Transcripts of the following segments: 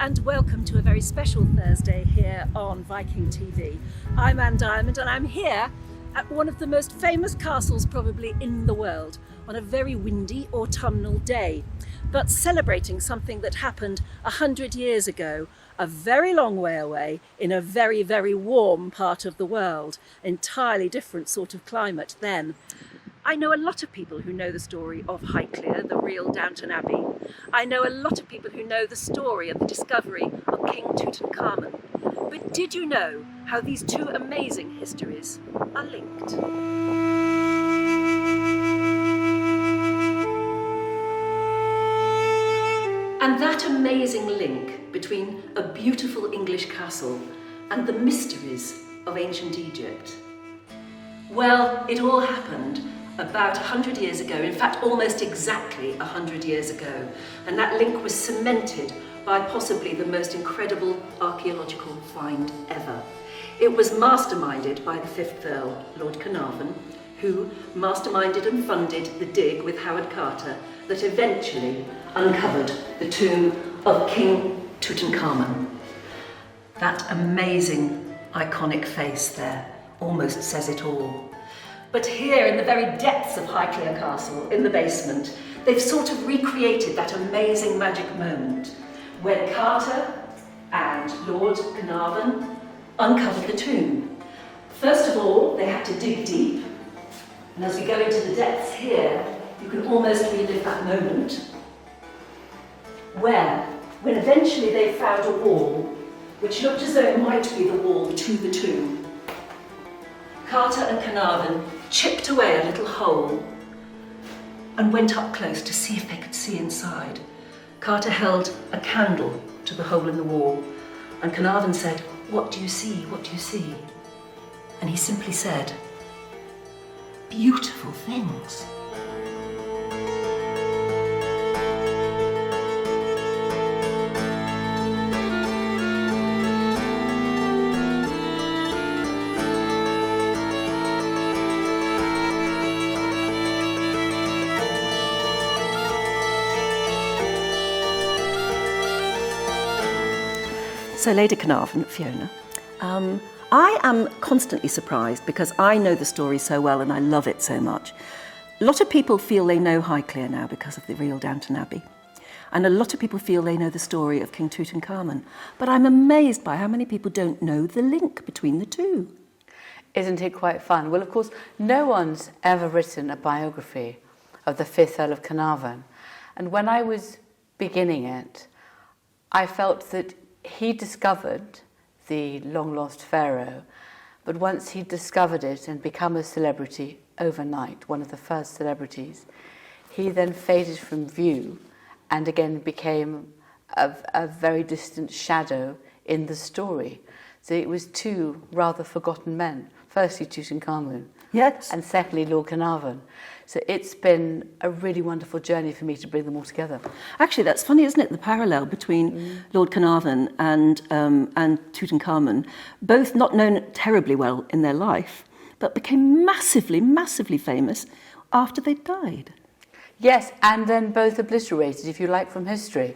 and welcome to a very special Thursday here on Viking.TV. I'm Anne Diamond and I'm here at one of the most famous castles probably in the world on a very windy autumnal day, but celebrating something that happened 100 years ago, a very long way away in a very, very warm part of the world, entirely different sort of climate then. I know a lot of people who know the story of Highclere, the real Downton Abbey. I know a lot of people who know the story of the discovery of King Tutankhamun. But did you know how these two amazing histories are linked? And that amazing link between a beautiful English castle and the mysteries of ancient Egypt. Well, it all happened about 100 years ago, in fact almost exactly 100 years ago, and that link was cemented by possibly the most incredible archaeological find ever. It was masterminded by the 5th Earl, Lord Carnarvon, who masterminded and funded the dig with Howard Carter that eventually uncovered the tomb of King Tutankhamun. That amazing, iconic face there almost says it all. But here in the very depths of Highclere Castle, in the basement, they've sort of recreated that amazing magic moment when Carter and Lord Carnarvon uncovered the tomb. First of all, they had to dig deep, and as we go into the depths here, you can almost relive that moment where, when eventually they found a wall, which looked as though it might be the wall to the tomb, Carter and Carnarvon chipped away a little hole and went up close to see if they could see inside. Carter held a candle to the hole in the wall, and Carnarvon said, "What do you see? What do you see?" And he simply said, "Beautiful things." So Lady Carnarvon, Fiona, I am constantly surprised because I know the story so well and I love it so much. A lot of people feel they know Highclere now because of the real Downton Abbey. And a lot of people feel they know the story of King Tutankhamun. But I'm amazed by how many people don't know the link between the two. Isn't it quite fun? Well, of course, no one's ever written a biography of the 5th Earl of Carnarvon. And when I was beginning it, I felt that he discovered the long-lost pharaoh, but once he discovered it and become a celebrity overnight, one of the first celebrities, he then faded from view and again became a very distant shadow in the story. So it was two rather forgotten men. Firstly, Tutankhamun, yes, and secondly, Lord Carnarvon. So it's been a really wonderful journey for me to bring them all together. Actually, that's funny, isn't it? The parallel between Lord Carnarvon and Tutankhamun, both not known terribly well in their life, but became massively, massively famous after they died. Yes, and then both obliterated, if you like, from history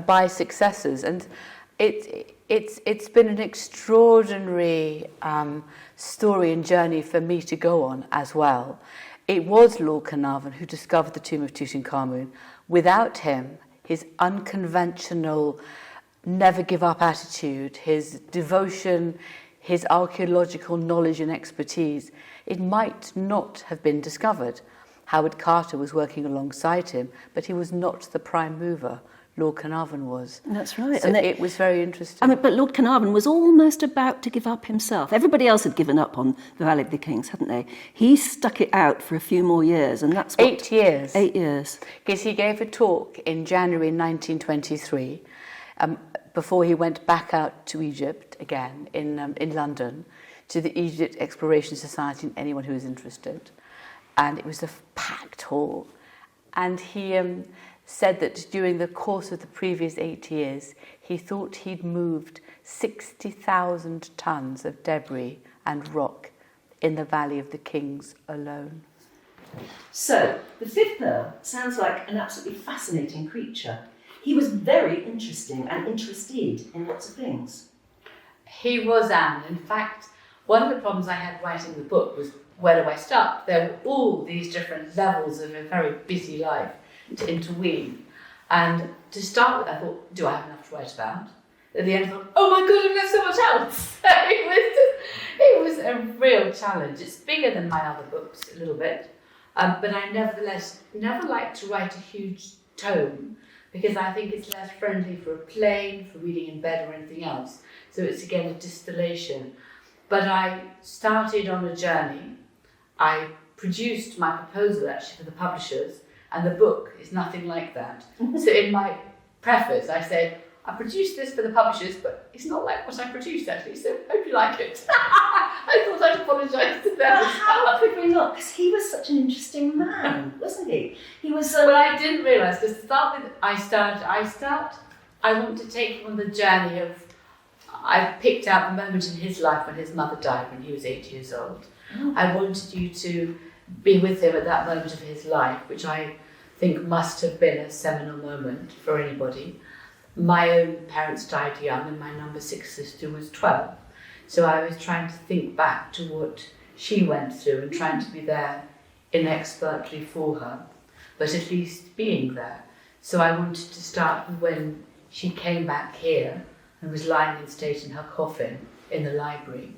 by successors. And it's been an extraordinary story and journey for me to go on as well. It was Lord Carnarvon who discovered the tomb of Tutankhamun. Without him, his unconventional, never give up attitude, his devotion, his archaeological knowledge and expertise, it might not have been discovered. Howard Carter was working alongside him, but he was not the prime mover. Lord Carnarvon was. That's right. So and it was very interesting. I mean, but Lord Carnarvon was almost about to give up himself. Everybody else had given up on the Valley of the Kings, hadn't they? He stuck it out for a few more years, and that's what... 8 years. 8 years. Because he gave a talk in January 1923, before he went back out to Egypt again in London, to the Egypt Exploration Society and anyone who was interested. And it was a packed hall. And he said that during the course of the previous 8 years, he thought he'd moved 60,000 tons of debris and rock in the Valley of the Kings alone. So, the 5th Earl sounds like an absolutely fascinating creature. He he was very interesting and interested in lots of things. He was, Anne. In fact, one of the problems I had writing the book was, where do I start? There were all these different levels of a very busy life to interweave. And to start with, I thought, do I have enough to write about? At the end, I thought, oh my God, I've got so much else. It was a real challenge. It's bigger than my other books, a little bit. But I nevertheless never like to write a huge tome, because I think it's less friendly for a plane, for reading in bed or anything else. So it's again a distillation. But I started on a journey. I produced my proposal actually for the publishers, and the book is nothing like that. So in my preface I said, I produced this for the publishers, but it's not like what I produced actually, so hope you like it. I thought I'd apologise to them. But how could we not? Because he was such an interesting man, wasn't he? He was. Well, I didn't realise, because to start with, I want to take him on the journey of, I picked out the moment in his life when his mother died when he was 8 years old. Oh. I wanted you to be with him at that moment of his life, which I think must have been a seminal moment for anybody. My own parents died young, and my number 6 sister was 12. So I was trying to think back to what she went through and trying to be there inexpertly for her, but at least being there. So I wanted to start with when she came back here and was lying in state in her coffin in the library,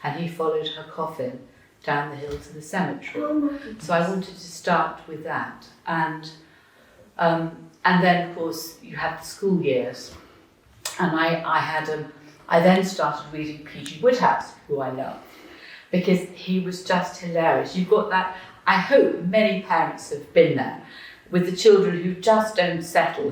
and he followed her coffin down the hill to the cemetery. Oh my goodness. So I wanted to start with that, and then of course you have the school years, and I then started reading P.G. Wodehouse, who I love, because he was just hilarious. You've got that, I hope many parents have been there, with the children who just don't settle,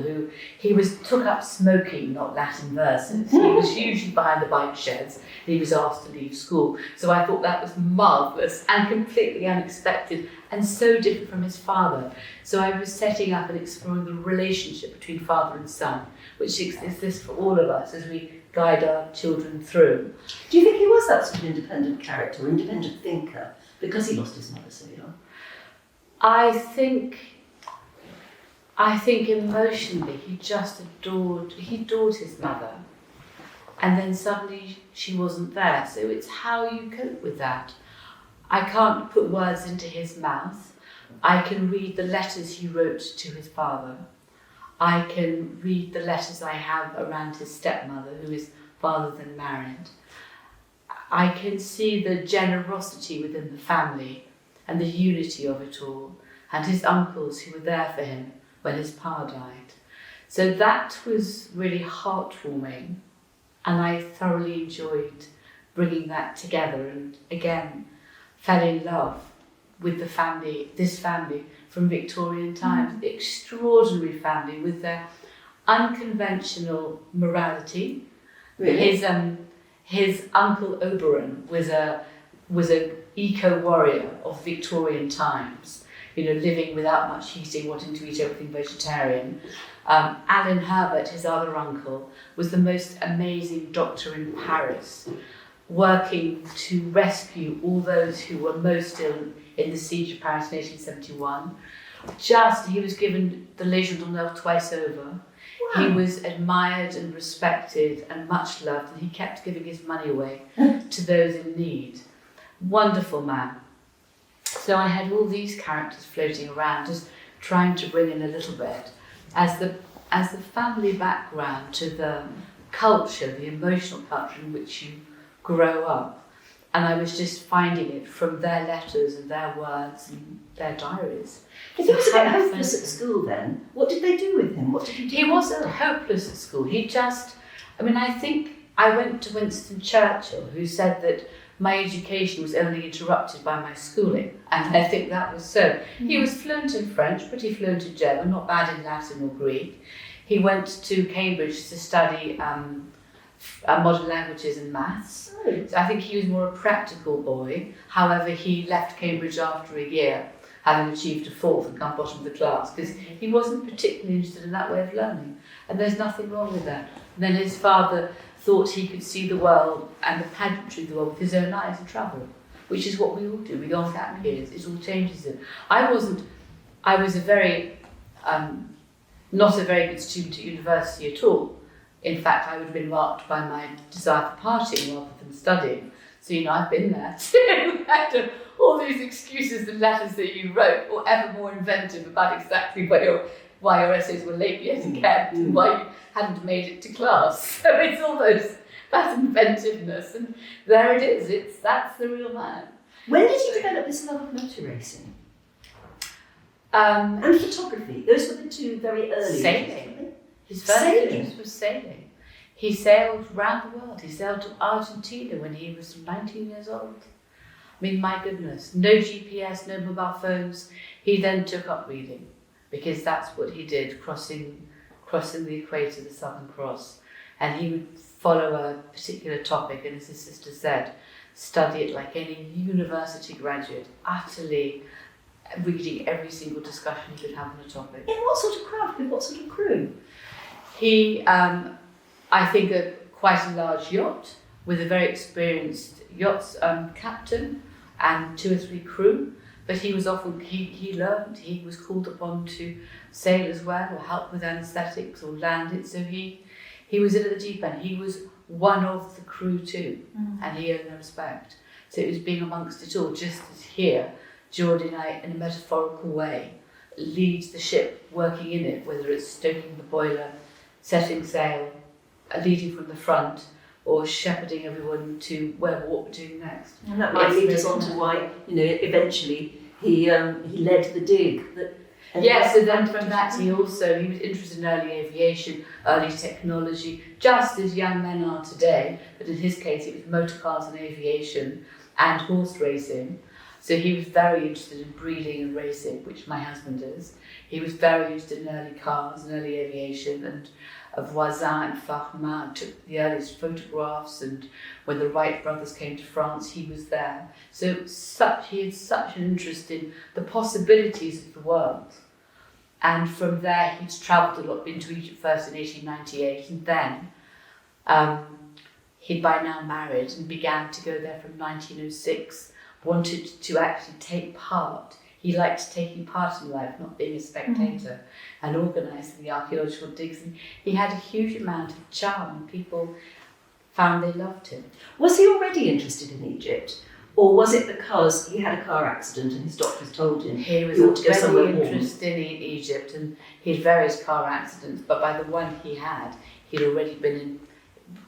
took up smoking, not Latin verses. He was usually behind the bike sheds, and he was asked to leave school. So I thought that was marvellous and completely unexpected and so different from his father. So I was setting up and exploring the relationship between father and son, which exists for all of us as we guide our children through. Do you think he was that sort of independent character, or independent thinker, because he lost his mother so young? I think emotionally he adored his mother, and then suddenly she wasn't there. So it's how you cope with that. I can't put words into his mouth. I can read the letters he wrote to his father. I can read the letters I have around his stepmother, who is father than married. I can see the generosity within the family and the unity of it all, and his uncles who were there for him when his pa died. So that was really heartwarming, and I thoroughly enjoyed bringing that together, and again fell in love with this family from Victorian times. Extraordinary family with their unconventional morality. Really? His uncle Oberon was a eco-warrior of Victorian times, living without much heating, wanting to eat everything vegetarian. Alan Herbert, his other uncle, was the most amazing doctor in Paris, working to rescue all those who were most ill in the siege of Paris in 1871. He was given the Légion d'honneur twice over. Wow. He was admired and respected and much loved, and he kept giving his money away to those in need. Wonderful man. So I had all these characters floating around, just trying to bring in a little bit as the family background to the culture, the emotional culture in which you grow up. And I was just finding it from their letters and their words and their diaries. If he was a bit hopeless at school then, what did they do with him? What did he do? He wasn't hopeless at school. I think I went to Winston Churchill, who said that my education was only interrupted by my schooling, and I think that was so. He was fluent in French, pretty fluent in German, not bad in Latin or Greek. He went to Cambridge to study modern languages and maths. So I think he was more a practical boy. However, he left Cambridge after a year, having achieved a 4th and come bottom of the class, because he wasn't particularly interested in that way of learning. And there's nothing wrong with that. And then his father thought he could see the world and the pageantry of the world with his own eyes and travel, which is what we all do. We go on gap years. It all changes it. I was a very not a very good student at university at all. In fact, I would have been marked by my desire for partying rather than studying. So, I've been there too. And all these excuses and letters that you wrote, or ever more inventive about exactly why your essays were late yet again, and why you hadn't made it to class. So it's all that inventiveness, and there it is. That's the real man. When did you develop this love of motor racing? And photography. Those were the two very early. Sailing. His first interest was sailing. He sailed around the world. He sailed to Argentina when he was 19 years old. I mean, my goodness, no GPS, no mobile phones. He then took up reading, because that's what he did, crossing the equator, the Southern Cross. And he would follow a particular topic, and as his sister said, study it like any university graduate, utterly reading every single discussion he could have on a topic. In what sort of craft, with what sort of crew? He, I think, quite a large yacht with a very experienced yacht's captain and 2 or 3 crew. But he was often, he learned, he was called upon to sail as well, or help with anaesthetics, or land it. So he was in at the deep end. He was one of the crew too, and he earned their respect. So it was being amongst it all, just as here, Geordie and I, in a metaphorical way, leads the ship, working in it, whether it's stoking the boiler, setting sail, leading from the front, or shepherding everyone to what we're doing next. And that might lead us on to why, eventually he led the dig. Yes, so then from that he was interested in early aviation, early technology, just as young men are today, but in his case it was motor cars and aviation and horse racing. So he was very interested in breeding and racing, which my husband is. He was very interested in early cars and early aviation, and Voisin and Farman took the earliest photographs, and when the Wright brothers came to France, he was there. So he had such an interest in the possibilities of the world. And from there, he'd travelled a lot, been to Egypt first in 1898, and then he'd by now married and began to go there from 1906, wanted to actually take part. He liked taking part in life, not being a spectator, and organising the archaeological digs. And he had a huge amount of charm, and people found they loved him. Was he already interested in Egypt? Or was it because he had a car accident and his doctors told him he was ought to go somewhere very warm? interested in Egypt, and he had various car accidents, but by the one he had, he'd already been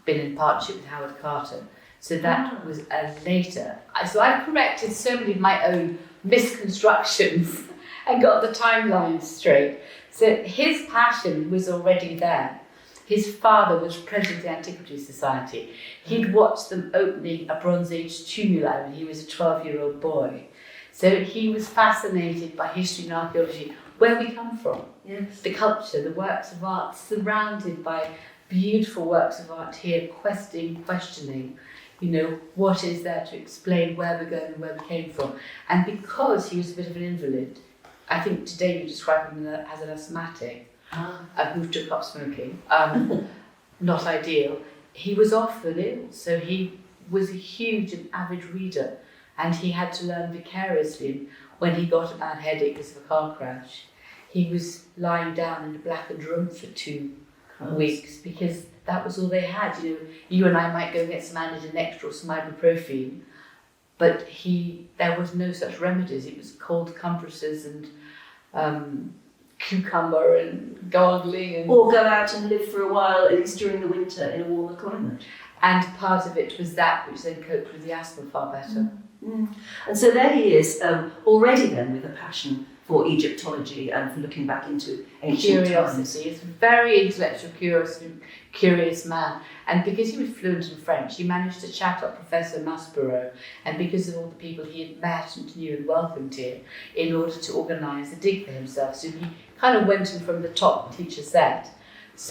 in partnership with Howard Carter. So that was later. So I've corrected so many of my own misconstructions and got the timeline straight. So his passion was already there. His father was president of the Antiquities Society. He'd watched them opening a Bronze Age tumuli when he was a 12-year-old boy. So he was fascinated by history and archaeology, where we come from. Yes. The culture, the works of art, surrounded by beautiful works of art here, questioning, what is there to explain where we're going and where we came from. And because he was a bit of an invalid, I think today you describe him as an asthmatic, who took up smoking, not ideal. He was often ill, so he was a huge and avid reader, and he had to learn vicariously. When he got a bad headache because of a car crash, he was lying down in a blackened room for 2 weeks, because that was all they had. You and I might go and get some Anidin Extra or some ibuprofen, but there was no such remedies. It was cold compresses and cucumber and gargling. Or go out and live for a while, at least during the winter, in a warmer climate. And part of it was that which then coped with the asthma far better. And so there he is, already then with a passion for Egyptology and for looking back into ancient times. He's a very intellectual, curious man. And because he was fluent in French, he managed to chat up Professor Maspero, and because of all the people he had met and knew and welcomed here, in order to organise a dig for himself. So he kind of went in from the top, the teacher said.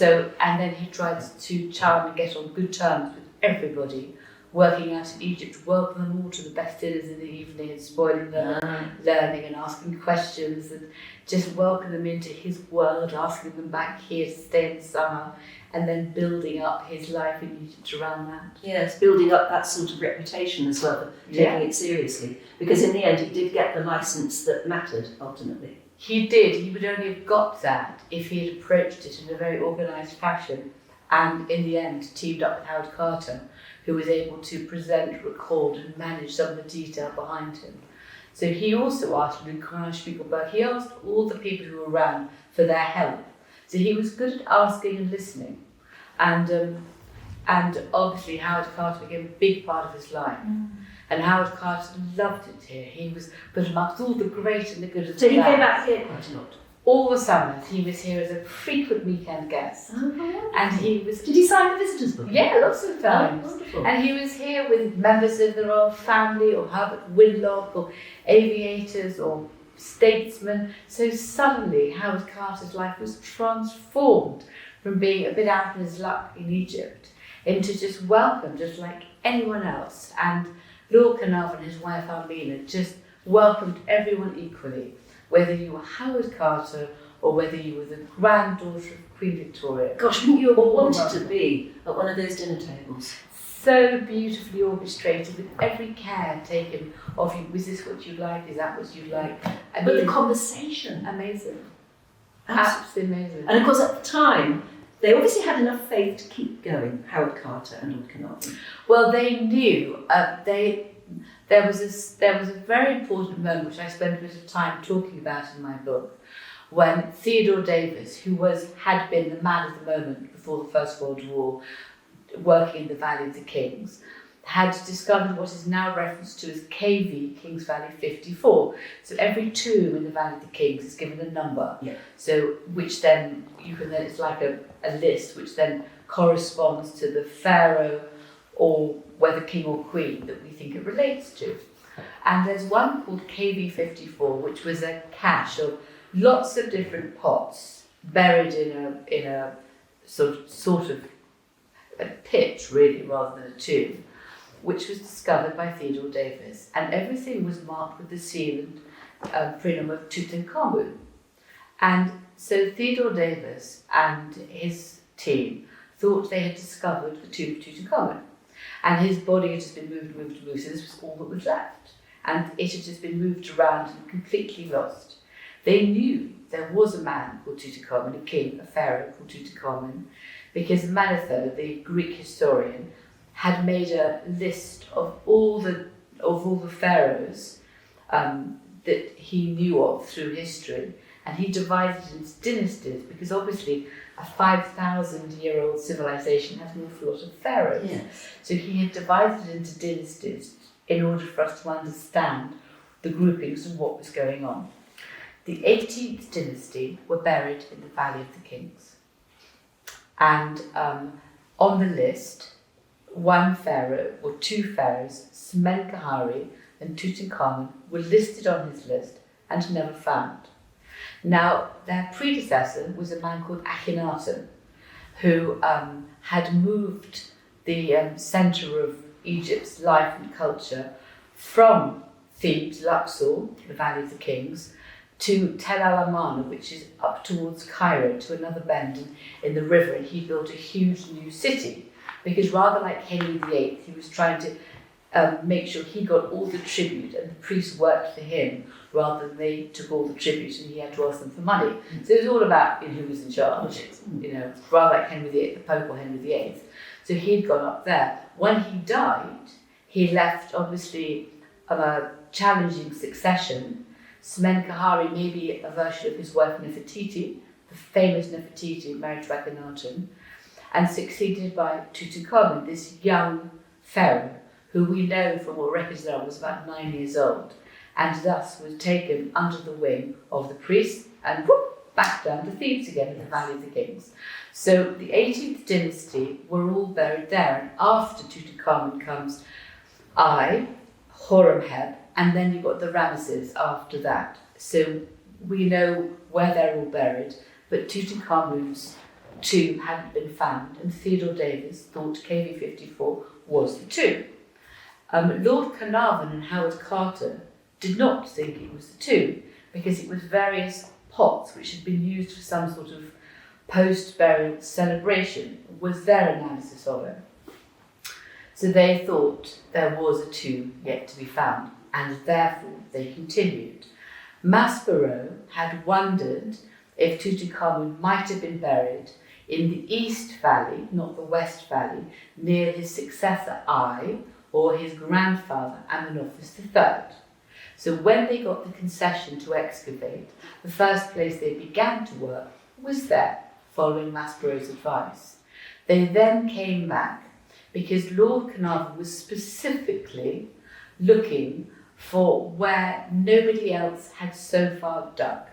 And then he tried to charm and get on good terms with everybody, working out in Egypt, welcome them all to the best dinners in the evening and spoiling them, learning and asking questions, and just welcome them into his world, asking them back here to stay in the summer, and then building up his life in Egypt around that. Yes, building up that sort of reputation as well, taking it seriously. Because in the end, he did get the licence that mattered, ultimately. He did. He would only have got that if he had approached it in a very organised fashion, and in the end teamed up with Howard Carter, who was able to present, record and manage some of the detail behind him. So he also asked Lord Carnarvon, he asked all the people who were around for their help. So he was good at asking and listening. And obviously Howard Carter became a big part of his life. And Howard Carter loved it here. He was, but amongst all the great and the good of the So he land, came back here quite a lot. all the summers he was here as a frequent weekend guest. Oh, And he was... Did he sign the visitors book? Yeah, lots of times. Oh, wonderful. And he was here with members of the royal family, or Herbert Winlock, or aviators, or statesmen. So suddenly Howard Carter's life was transformed from being a bit out of his luck in Egypt into just welcome, just like anyone else. And Lord Carnarvon and his wife Armina just welcomed everyone equally, whether you were Howard Carter or whether you were the granddaughter of Queen Victoria. Gosh, wouldn't you have wanted to be at one of those dinner tables? So beautifully orchestrated, with every care taken of you. Was this what you like? Is that what you like? I But mean, the conversation. amazing. Absolutely. Absolutely amazing. And of course at the time, they obviously had enough faith to keep going, Howard Carter and Lord Carnarvon. Well, they knew. There was a very important moment which I spent a bit of time talking about in my book, when Theodore Davis, who had been the man of the moment before the First World War, working in the Valley of the Kings, had discovered what is now referenced to as KV, Kings Valley 54. So every tomb in the Valley of the Kings is given a number. Yeah. So which then it's like a list which then corresponds to the pharaoh or whether king or queen that we think it relates to. And there's one called KV 54, which was a cache of lots of different pots buried in a sort of a pit, really, rather than a tomb, which was discovered by Theodore Davis, and everything was marked with the seal and prenome of Tutankhamun. And so Theodore Davis and his team thought they had discovered the tomb of Tutankhamun, and his body had just been moved, so this was all that was left, and it had just been moved around and completely lost. They knew there was a man called Tutankhamun, a king, a pharaoh called Tutankhamun, because Manetho, the Greek historian, had made a list of all the pharaohs that he knew of through history, and he divided it into dynasties, because obviously a 5,000-year-old civilization has an awful lot of pharaohs. Yes. So he had divided it into dynasties in order for us to understand the groupings and what was going on. The 18th dynasty were buried in the Valley of the Kings. And on the list, one pharaoh or two pharaohs, Smenkhare and Tutankhamun, were listed on his list and never found. Now, their predecessor was a man called Akhenaten, who had moved the centre of Egypt's life and culture from Thebes, Luxor, the Valley of the Kings, to Tel El Amarna, which is up towards Cairo, to another bend in the river, and he built a huge new city, because rather like Henry VIII, he was trying to make sure he got all the tribute and the priests worked for him rather than they took all the tribute and he had to ask them for money. So it was all about who was in charge, rather like Henry VIII, the Pope or Henry VIII. So he'd gone up there. When he died, he left obviously a challenging succession. Smenkhare may be a version of his wife Nefertiti, the famous Nefertiti married to Akhenaten, and succeeded by Tutankhamun, this young pharaoh, who we know from what records there was about 9 years old, and thus was taken under the wing of the priests and back down to Thebes again in the Valley of the Kings. So the 18th dynasty were all buried there, and after Tutankhamun comes Horemheb, and then you've got the Ramesses after that. So we know where they're all buried, but Tutankhamun's tomb hadn't been found, and Theodore Davis thought KV 54 was the tomb. Lord Carnarvon and Howard Carter did not think it was the tomb, because it was various pots which had been used for some sort of post-burial celebration, was their analysis of it. So they thought there was a tomb yet to be found, and therefore they continued. Maspero had wondered if Tutankhamun might have been buried in the East Valley, not the West Valley, near his successor I, or his grandfather Amenhotep III. So when they got the concession to excavate, the first place they began to work was there, following Maspero's advice. They then came back because Lord Carnarvon was specifically looking for where nobody else had so far dug,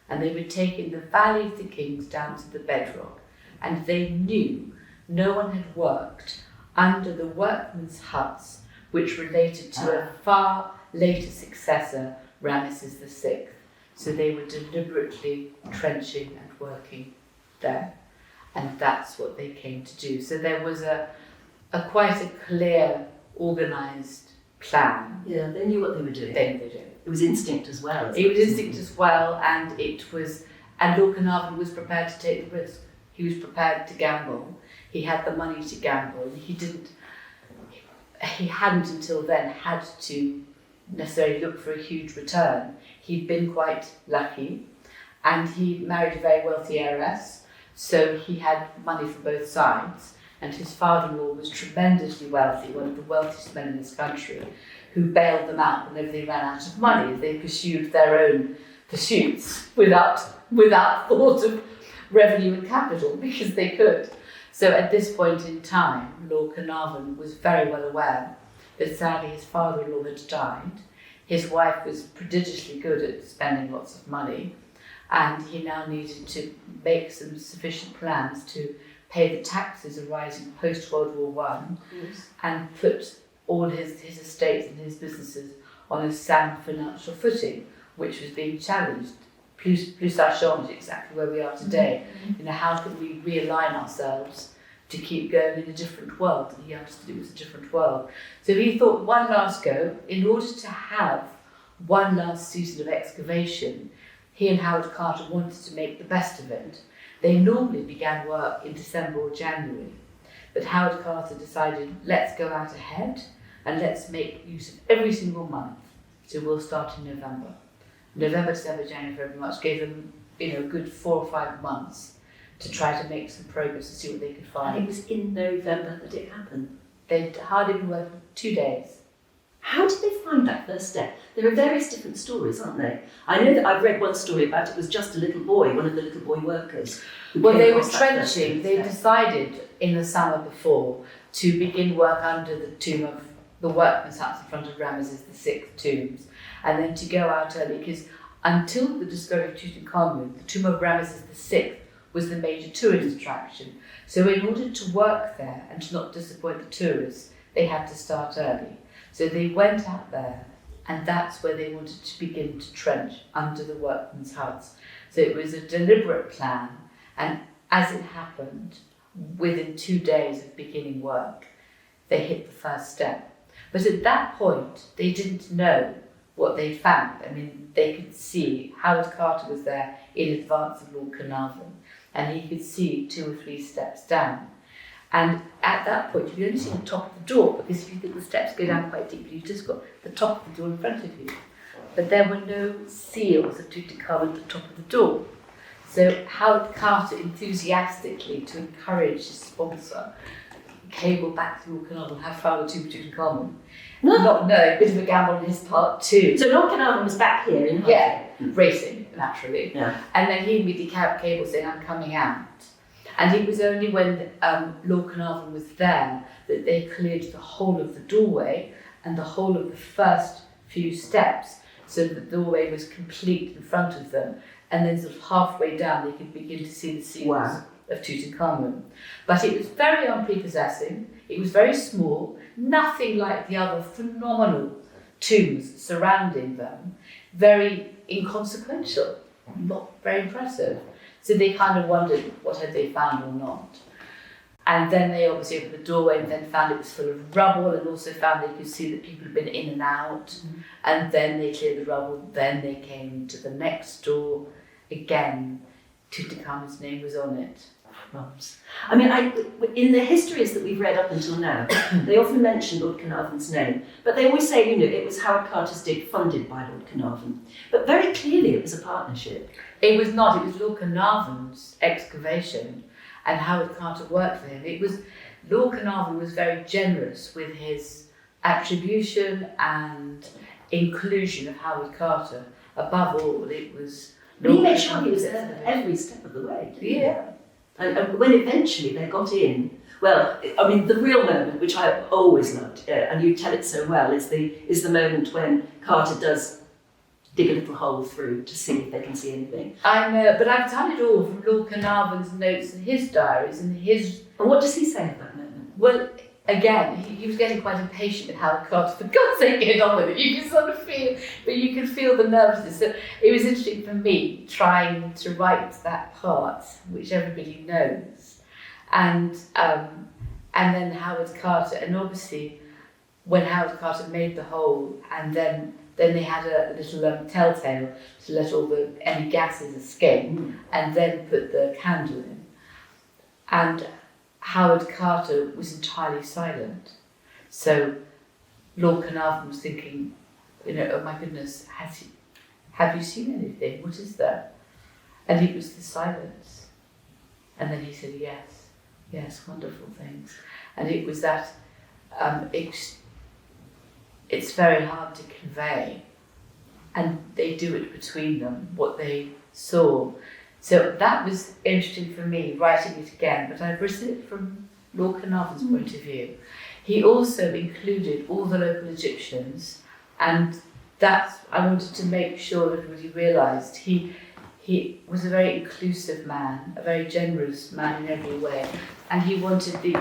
and they were taking the Valley of the Kings down to the bedrock, and they knew no one had worked under the workmen's huts, which related to a far later successor, Ramesses VI. So they were deliberately trenching and working there, and that's what they came to do. So there was a quite a clear, organised plan. Yeah, they knew what they were doing. They did it. It was instinct as well. It was instinct as well, and Lord Carnarvon was prepared to take the risk. He was prepared to gamble. He had the money to gamble. He hadn't until then had to necessarily look for a huge return. He'd been quite lucky, and he married a very wealthy heiress, so he had money from both sides, and his father-in-law was tremendously wealthy, one of the wealthiest men in this country, who bailed them out whenever they ran out of money. They pursued their own pursuits without thought of revenue and capital, because they could. So at this point in time, Lord Carnarvon was very well aware that sadly his father-in-law had died. His wife was prodigiously good at spending lots of money, and he now needed to make some sufficient plans to pay the taxes arising post-World War I, and put all his estates and his businesses on a sound financial footing, which was being challenged. Plus ça change, exactly where we are today. You know, how can we realign ourselves to keep going in a different world? And he understood it was a different world. So he thought, one last go, in order to have one last season of excavation, he and Howard Carter wanted to make the best of it. They normally began work in December or January, but Howard Carter decided, let's go out ahead and let's make use of every single month. So we'll start in November. November, December, January, February, March gave them, a good 4 or 5 months to try to make some progress and see what they could find. And it was in November that it happened. They'd hardly been working 2 days. How did they find that first step? There are various different stories, aren't there? I know that I've read one story about it was just a little boy, one of the little boy workers. Well, they were trenching. They decided in the summer before to begin work under the tomb of the workmen's huts in front of Ramesses VI tombs, and then to go out early, because until the discovery of Tutankhamun, the tomb of Ramesses VI was the major tourist attraction. So in order to work there and to not disappoint the tourists, they had to start early. So they went out there, and that's where they wanted to begin to trench under the workmen's huts. So it was a deliberate plan, and as it happened, within 2 days of beginning work, they hit the first step. But at that point, they didn't know what they found. I mean, they could see Howard Carter was there in advance of Lord Carnarvon, and he could see 2 or 3 steps down. And at that point, you could only see the top of the door, because if you think the steps go down quite deeply, you've just got the top of the door in front of you. But there were no seals of Tutankhamun at the top of the door. So Howard Carter, enthusiastically, to encourage his sponsor, cabled back to Lord Carnarvon, have found the tomb of Tutankhamun. Not knowing, a bit of a gamble on his part too. So Lord Carnarvon was back here in racing, naturally. Yeah. And then he immediately cable saying, I'm coming out. And it was only when Lord Carnarvon was there that they cleared the whole of the doorway and the whole of the first few steps, so that the doorway was complete in front of them. And then sort of halfway down, they could begin to see the seals of Tutankhamun. But it was very unprepossessing. It was very small, nothing like the other phenomenal tombs surrounding them. Very inconsequential, not very impressive. So they kind of wondered what had they found or not. And then they obviously opened the doorway and then found it was full of rubble, and also found they could see that people had been in and out. And then they cleared the rubble. Then they came to the next door. Again, Tutankhamun's name was on it. Right. I mean, in the histories that we've read up until now, they often mention Lord Carnarvon's name, but they always say, it was Howard Carter's dig funded by Lord Carnarvon. But very clearly it was a partnership. It was not, it was Lord Carnarvon's excavation, and Howard Carter worked for him. Lord Carnarvon was very generous with his attribution and inclusion of Howard Carter. Above all, it was... He made sure he was there every step of the way, didn't he? And when eventually they got in, well, I mean, the real moment, which I always loved, and you tell it so well, is the moment when Carter does dig a little hole through to see if they can see anything. I know, but I've done it all from Lord Carnarvon's notes and his diaries and his... And what does he say at that moment? Well, again, he was getting quite impatient with Howard Carter. For God's sake, get on with it. You can sort of feel, but you can feel the nervousness. So it was interesting for me trying to write that part, which everybody knows, and then Howard Carter, and obviously when Howard Carter made the hole, and then they had a little telltale to let all any gases escape, and then put the candle in, and Howard Carter was entirely silent. So Lord Carnarvon was thinking, oh my goodness, have you seen anything? What is that? And it was the silence. And then he said, yes, wonderful things. And it was that, it's very hard to convey. And they do it between them, what they saw. So that was interesting for me, writing it again, but I've written it from Lord Carnarvon's point of view. He also included all the local Egyptians, and I wanted to make sure everybody realised he was a very inclusive man, a very generous man in every way, and he wanted the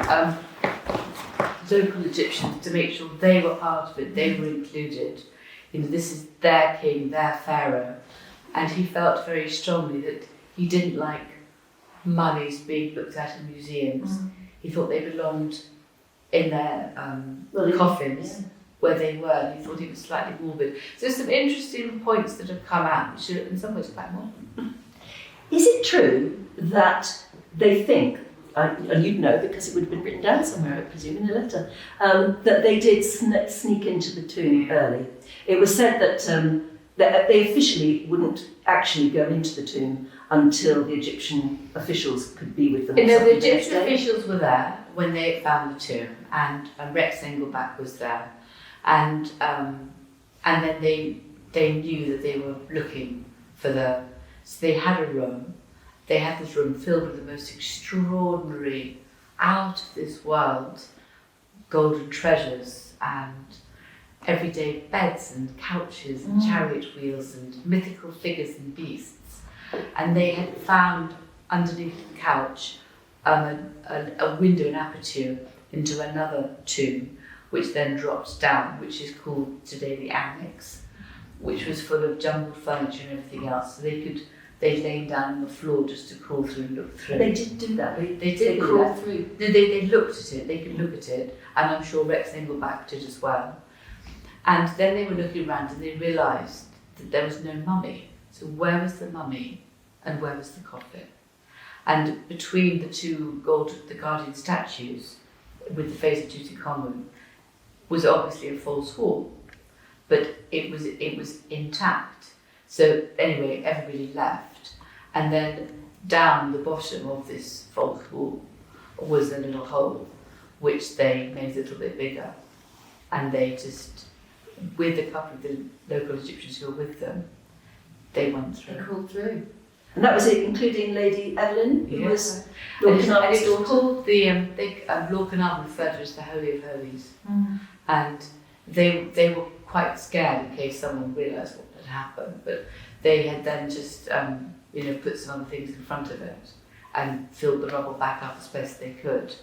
local Egyptians to make sure they were part of it, they were included. This is their king, their pharaoh, and he felt very strongly that he didn't like mummies being looked at in museums. He thought they belonged in their coffins where they were, and he thought it was slightly morbid. So there's some interesting points that have come out, which are in some ways quite modern. Is it true that they think, and you'd know because it would have been written down somewhere, I presume, in a letter, that they did sneak into the tomb early? It was said that they officially wouldn't actually go into the tomb until the Egyptian officials could be with them. The Egyptian officials were there when they found the tomb, and Rex Engelbach was there, and then they knew that they were looking for so they had a room. They had this room filled with the most extraordinary, out of this world golden treasures and everyday beds and couches and chariot wheels and mythical figures and beasts. And they had found underneath the couch a window, an aperture into another tomb, which then dropped down, which is called today the annex, which was full of jumbled furniture and everything else. So they'd lain down on the floor just to crawl through and look through. They did do that. They did crawl through. They looked at it. They could look at it, and I'm sure Rex Engelbach did as well. And then they were looking around and they realised that there was no mummy. So where was the mummy and where was the coffin? And between the two the guardian statues with the face of Tutankhamun was obviously a false wall, but it was intact. So anyway, everybody left, and then down the bottom of this false wall was a little hole, which they made a little bit bigger, and they just, with a couple of the local Egyptians who were with them, they went through. They crawled through. And that was it, including Lady Evelyn, who was Lord Carnarvon's daughter. Called Lord Carnarvon referred to it as the Holy of Holies. And they were quite scared in case someone realised what had happened, but they had then just put some other things in front of it and filled the rubble back up as best they could.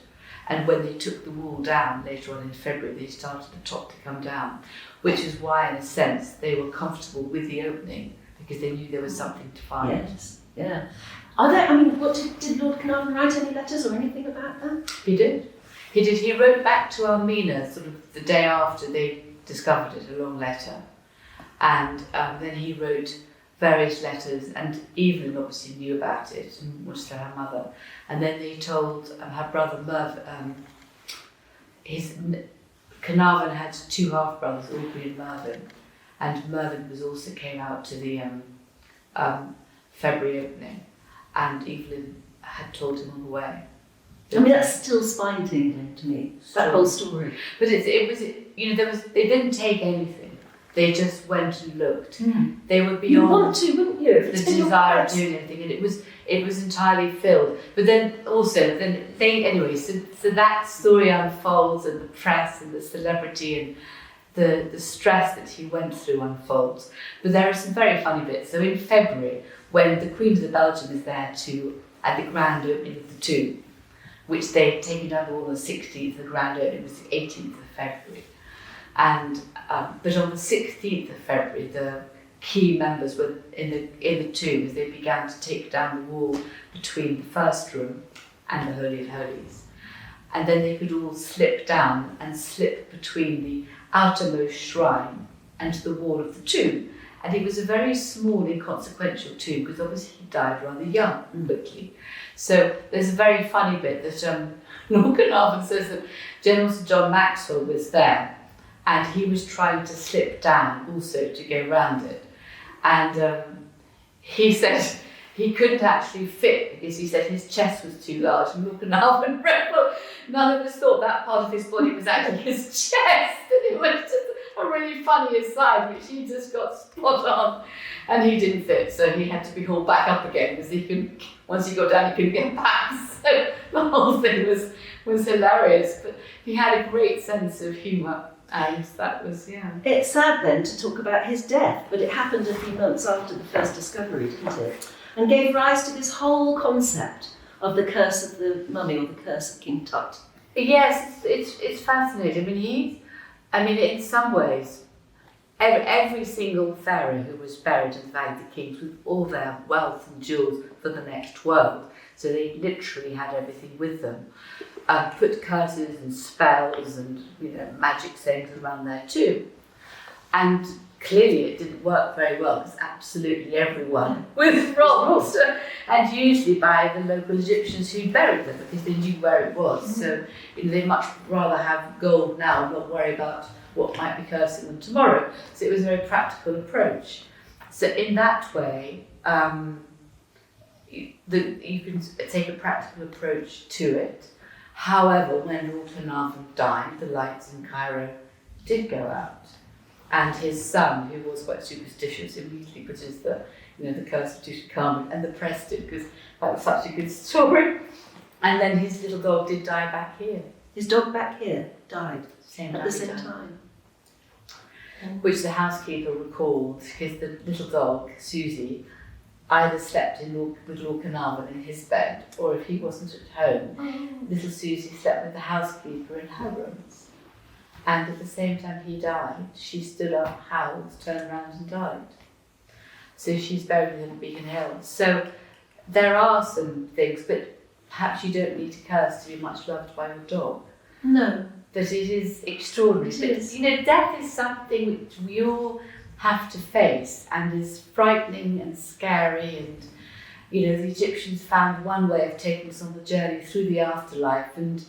And when they took the wall down later on in February, they started the top to come down, which is why, in a sense, they were comfortable with the opening, because they knew there was something to find. Yes, yeah. Are there, I mean, did Lord Carnarvon write any letters or anything about that? He did. He wrote back to Almina sort of the day after they discovered it, a long letter. And then he wrote various letters, and Evelyn obviously knew about it and was to her mother. And then they told her brother Mervyn, Carnarvon had 2 half-brothers, Aubrey and Mervyn, and Mervyn also came out to the February opening, and Evelyn had told him on the way. I mean, that's still spine-tingling to me, that whole story. But it was, you know, they didn't take anything. They just went and looked. Mm. They were beyond You want to, wouldn't you? the desire of doing anything, and it was entirely filled. But then anyway, so that story unfolds, and the press and the celebrity and the stress that he went through unfolds. But there are some very funny bits. So in February, when the Queen of the Belgium is there at the grand opening of the tomb, which they'd taken down on the 16th, the grand opening was the 18th of February. And but on the 16th of February, the key members were in the tomb as they began to take down the wall between the first room and the Holy of Holies. And then they could all slip down and slip between the outermost shrine and the wall of the tomb. And it was a very small, inconsequential tomb because obviously he died rather young and quickly. So there's a very funny bit that Lord Carnarvon says that General Sir John Maxwell was there, and he was trying to slip down also to go round it. And he said he couldn't actually fit because he said his chest was too large. And Lord Carnarvon, well, none of us thought that part of his body was actually his chest. And it was just a really funny aside, which he just got spot on. And he didn't fit, so he had to be hauled back up again because once he got down, he couldn't get back. So the whole thing was hilarious. But he had a great sense of humour. And that was, yeah. It's sad then to talk about his death, but it happened a few months after the first discovery, didn't it? And gave rise to this whole concept of the curse of the mummy, or the curse of King Tut. Yes, it's fascinating. I mean, in some ways, every single pharaoh who was buried in the Valley of the Kings with all their wealth and jewels for the next world, so they literally had everything with them. Put curses and spells and magic sayings around there too. And clearly it didn't work very well because absolutely everyone was robbed. And usually by the local Egyptians who buried them because they knew where it was. Mm-hmm. So they'd much rather have gold now and not worry about what might be cursing them tomorrow. So it was a very practical approach. So in that way, you can take a practical approach to it. However, when Lord Carnarvon died, the lights in Cairo did go out. And his son, who was quite superstitious, immediately produced the curse of Tutankhamun, and the press did, because that was such a good story. And then his little dog did die back here. His dog back here died at the same time. Which the housekeeper recalled, because the little dog, Susie, either slept with Lord Carnarvon in his bed, or if he wasn't at home, little Susie slept with the housekeeper in her rooms. And at the same time he died, she stood up, howled, turned around and died. So she's buried in Beacon Hill. So there are some things, but perhaps you don't need to curse to be much loved by your dog. No. But it is extraordinary. It is. But death is something which we all have to face and is frightening and scary, and the Egyptians found one way of taking us on the journey through the afterlife, and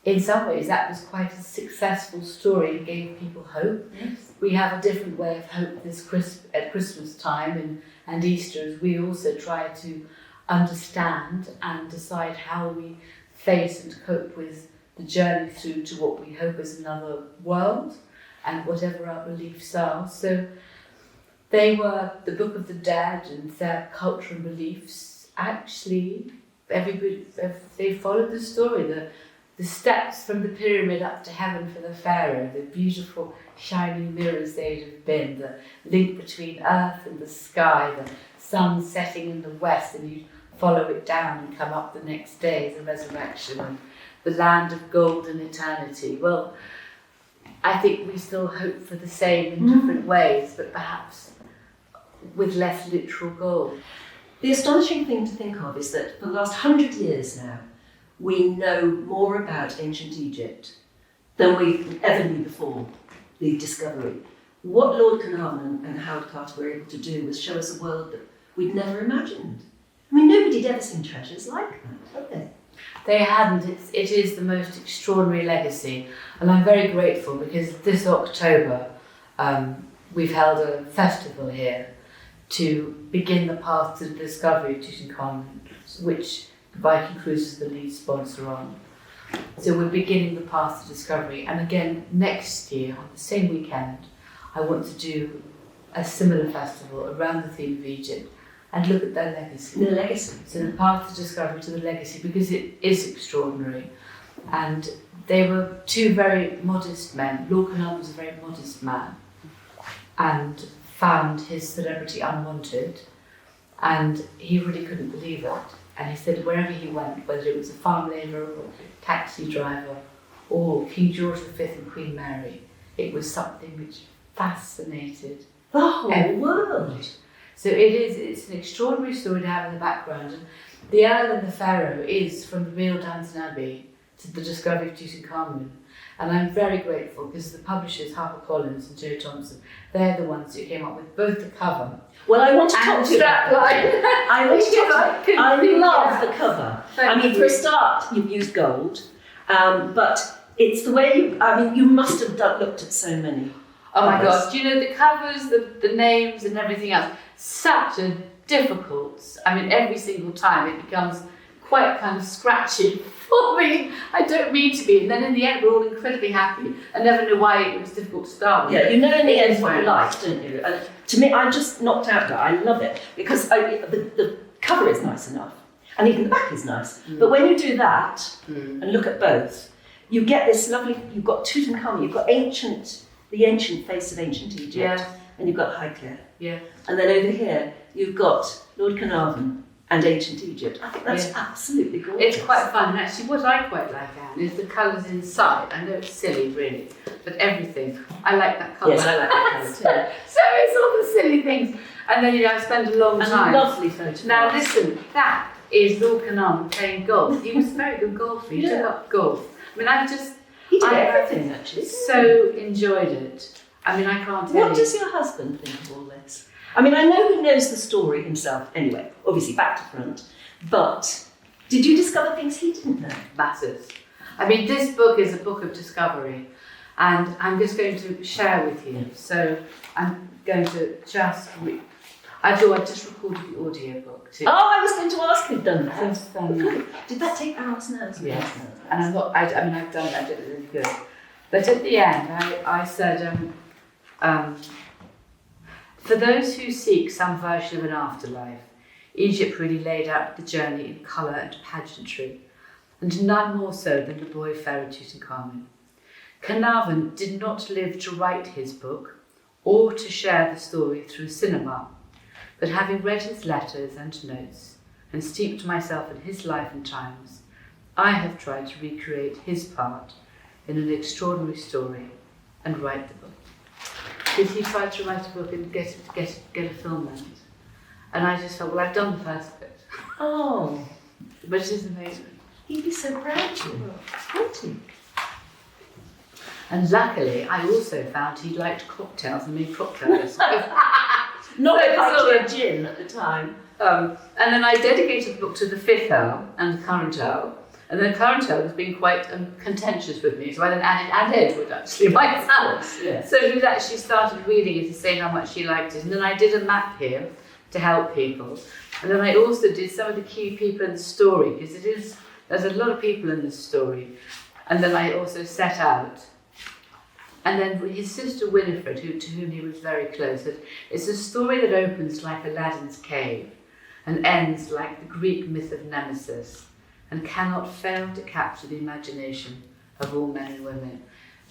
in some ways that was quite a successful story and gave people hope. Yes. We have a different way of hope at Christmas time and Easter, as we also try to understand and decide how we face and cope with the journey through to what we hope is another world, and whatever our beliefs are. So they were the Book of the Dead and their culture and beliefs. Actually, they followed the story, the steps from the pyramid up to heaven for the pharaoh, the beautiful shining mirrors they'd have been, the link between earth and the sky, the sun setting in the west, and you'd follow it down and come up the next day, the resurrection, and the land of gold and eternity. Well, I think we still hope for the same in different ways, but perhaps with less literal gold. The astonishing thing to think of is that for the last 100 years now, we know more about ancient Egypt than we ever knew before the discovery. what Lord Carnarvon and Howard Carter were able to do was show us a world that we'd never imagined. I mean, nobody'd ever seen treasures like that, have they? They hadn't. It is the most extraordinary legacy, and I'm very grateful because this October we've held a festival here to begin the path to the discovery of Tutankhamun, which the Viking Cruise is the lead sponsor on. So we're beginning the path to discovery, and again next year on the same weekend I want to do a similar festival around the theme of Egypt and look at their legacy. The legacy. So the path to discovery to the legacy, because it is extraordinary. And they were two very modest men. Lord Carnarvon was a very modest man and found his celebrity unwanted, and he really couldn't believe it. And he said wherever he went, whether it was a farm labourer or taxi driver or King George V and Queen Mary, it was something which fascinated the whole everybody. world. So it's an extraordinary story to have in the background. And the Earl and the Pharaoh is from the real Downton Abbey to the discovery of Tutankhamun. And I'm very grateful because the publishers, HarperCollins and Joe Thompson, they're the ones who came up with both the cover Well, I want to and talk the to you about strapline. I want to talk to you. I love Yeah. the cover. Thank I mean, you. for a start, you've used gold, but it's the way you must have looked at so many. Oh my covers. God, do you know the covers, the names and everything else, such a difficult, I mean every single time it becomes quite kind of scratchy for me. I don't mean to be, and then in the end we're all incredibly happy. I never know why it was difficult to start with. Yeah, you know in the It end is what you very like, nice. don't you? And to me, I'm just knocked out by it. I love it because the cover is nice enough, and even the back is nice. But when you do that and look at both, you get this lovely. You've got Tutankhamun, you've got the ancient face of ancient Egypt, Yeah. and you've got Haikle. Yeah. And then over here, you've got Lord Carnarvon and ancient Egypt. I think that's absolutely gorgeous. It's quite fun. And actually, what I quite like, Anne, is the colours inside. I know it's silly, really, but everything. I like that colour. Yes, I like that colour too. So it's all the silly things. And then, I spend a long And time. lovely photographs. Now, listen, that is Lord Carnarvon playing golf. He was a very good golfer. He took up golf. I mean, He did I everything, actually. so enjoyed it. I mean, I can't tell What you. does your husband think of all this? I mean, I know he knows the story himself anyway, obviously back to front, but did you discover things he didn't know? Matters. I mean, this book is a book of discovery, and I'm just going to share with you. So I'm going to just I've just recorded the audio book too. Oh, I was going to ask who'd done that. Just, Good. Did that take hours now? Yeah. And I've not. I mean, I've done it. I did it really good. But at the end, I said, for those who seek some version of an afterlife, Egypt really laid out the journey in colour and pageantry, and none more so than the boy pharaoh Tutankhamun. Carnarvon did not live to write his book or to share the story through cinema, but having read his letters and notes and steeped myself in his life and times, I have tried to recreate his part in an extraordinary story and write the book. Because he tried to write a book and get a film made. And I just thought, well, I've done the first bit. Oh, But it is amazing. he'd be so proud of you, wouldn't he? And luckily, I also found he liked cocktails and made cocktails. Not So if I it's all did gin at the time. And then I dedicated the book to the fifth Earl and the current Earl. And the current Earl has been quite contentious with me, so I then added Edward actually myself. Yes. So he's actually started reading it to say how much he liked it. And then I did a map here to help people. And then I also did some of the key people in the story, because there's a lot of people in this story. And then I also set out. And then his sister Winifred, to whom he was very close, said, it's a story that opens like Aladdin's cave and ends like the Greek myth of Nemesis and cannot fail to capture the imagination of all men and women.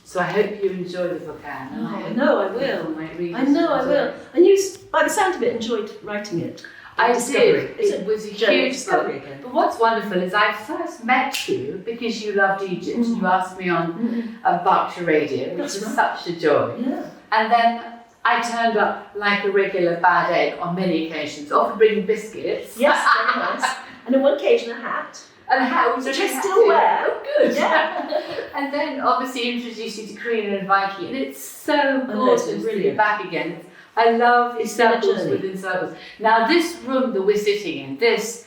So I hope you enjoy the book, Anne. And I know I will. Might read I know I it. will. And you, by the sound of it, enjoyed writing it. I Discovery. did. It was a Journey of huge discovery book. again. But what's wonderful is I first met you because you loved Egypt. You asked me on Berkshire Radio, which That's was right. such a joy. Yeah. And then I turned up like a regular bad egg on many occasions, often bringing biscuits. Yes, very nice. And on one occasion, a hat. And how which I still wear. Oh, good. Yeah. And then obviously introduced you to Queen and Viking, and it's so gorgeous to be back again. I love circles within circles. Now this room that we're sitting in, this,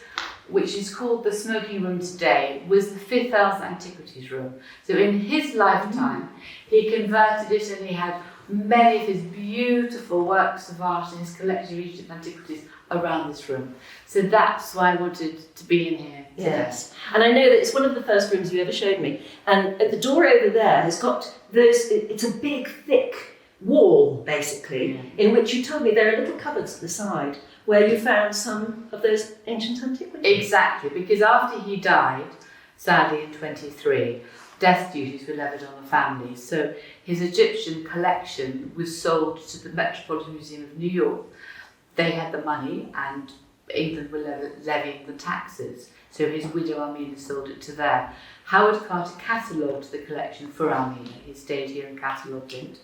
which is called the smoking room today, was the 5th Earl's antiquities room. So in his lifetime, he converted it, and he had many of his beautiful works of art in his collection of Egyptian antiquities around this room. So that's why I wanted to be in here today. Yes, and I know that it's one of the first rooms you ever showed me. And at the door over there has got those, it's a big, thick wall, basically, in which you told me there are little cupboards at the side where you found some of those ancient antiquities. Exactly, because after he died, sadly in 23, death duties were levied on the family. So his Egyptian collection was sold to the Metropolitan Museum of New York. They had the money, and England were levying the taxes. So his widow Armina sold it to there. Howard Carter catalogued the collection for Armina. He stayed here and catalogued it.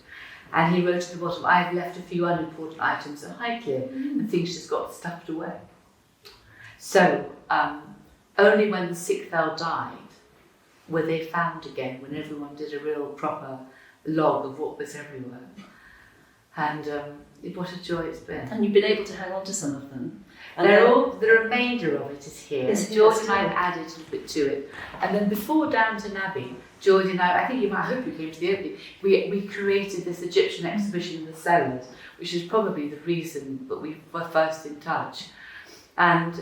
And he wrote at the bottom, "I've left a few unimportant items at Highclere, and things just got stuffed away." So only when the 6th Earl died were they found again, when everyone did a real proper log of what was everywhere. And what a joy it's been. And you've been able to hang on to some of them. And the remainder of it is here. George and I have added a little bit to it. And then before Downton Abbey, George and I hope you came to the opening, we created this Egyptian exhibition in the cellars, which is probably the reason that we were first in touch. And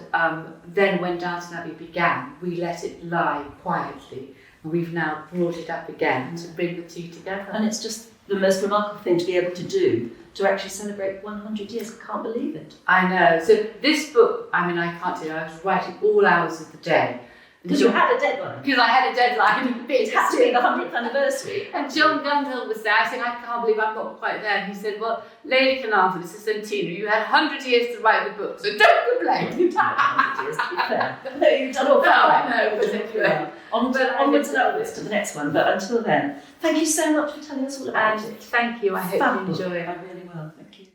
then when Downton Abbey began, we let it lie quietly. And we've now brought it up again to bring the two together. And it's just the most remarkable thing to be able to do, to actually celebrate 100 years. I can't believe it. I know. So this book, I can't tell you, I was writing all hours of the day. Because you had a deadline. Because I had a deadline. It had to be the 100th anniversary. And John Gundhill was there. I said, "I can't believe I'm not quite there." And he said, "Well, Lady Carnarvon, it's a centenary. You had 100 years to write the book, so don't complain." 100 years, to be fair. No, you've done all that. I know, but anyway. Onwards and upwards to the next one. But until then, thank you so much for telling us all about it. Thank you. I hope you enjoy it. I really will. Thank you.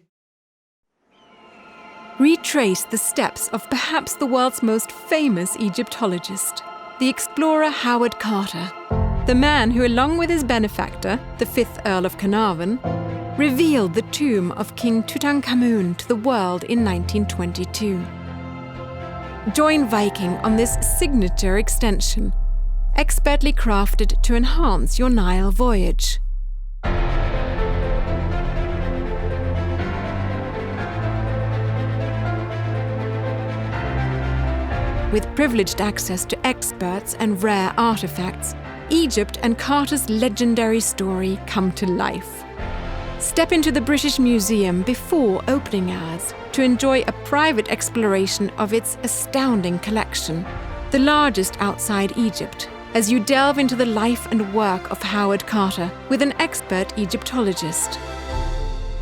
Retrace the steps of perhaps the world's most famous Egyptologist, the explorer Howard Carter, the man who, along with his benefactor, the 5th Earl of Carnarvon, revealed the tomb of King Tutankhamun to the world in 1922. Join Viking on this signature extension, expertly crafted to enhance your Nile voyage. With privileged access to experts and rare artifacts, Egypt and Carter's legendary story come to life. Step into the British Museum before opening hours to enjoy a private exploration of its astounding collection, the largest outside Egypt, as you delve into the life and work of Howard Carter with an expert Egyptologist.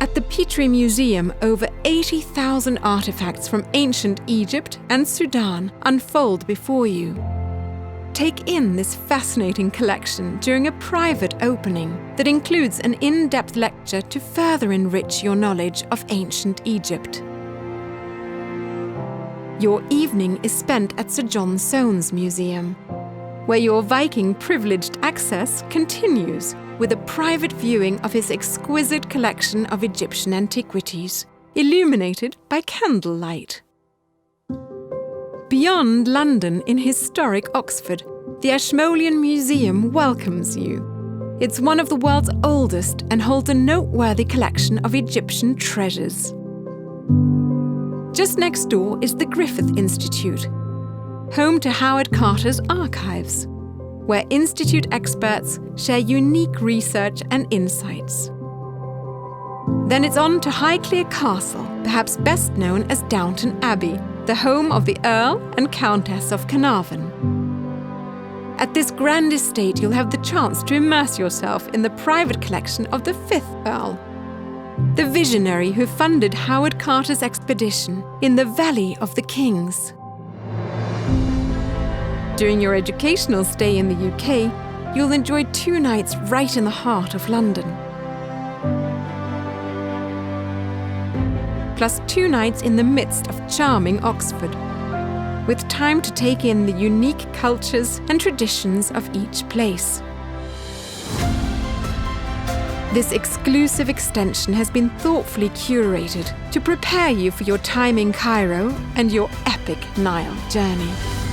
At the Petrie Museum, over 80,000 artifacts from ancient Egypt and Sudan unfold before you. Take in this fascinating collection during a private opening that includes an in-depth lecture to further enrich your knowledge of ancient Egypt. Your evening is spent at Sir John Soane's Museum, where your Viking privileged access continues with a private viewing of his exquisite collection of Egyptian antiquities, illuminated by candlelight. Beyond London, in historic Oxford, the Ashmolean Museum welcomes you. It's one of the world's oldest and holds a noteworthy collection of Egyptian treasures. Just next door is the Griffith Institute, home to Howard Carter's archives, where Institute experts share unique research and insights. Then it's on to Highclere Castle, perhaps best known as Downton Abbey, the home of the Earl and Countess of Carnarvon. At this grand estate, you'll have the chance to immerse yourself in the private collection of the 5th Earl, the visionary who funded Howard Carter's expedition in the Valley of the Kings. During your educational stay in the UK, you'll enjoy 2 nights right in the heart of London, plus 2 nights in the midst of charming Oxford. with time to take in the unique cultures and traditions of each place. This exclusive extension has been thoughtfully curated to prepare you for your time in Cairo and your epic Nile journey.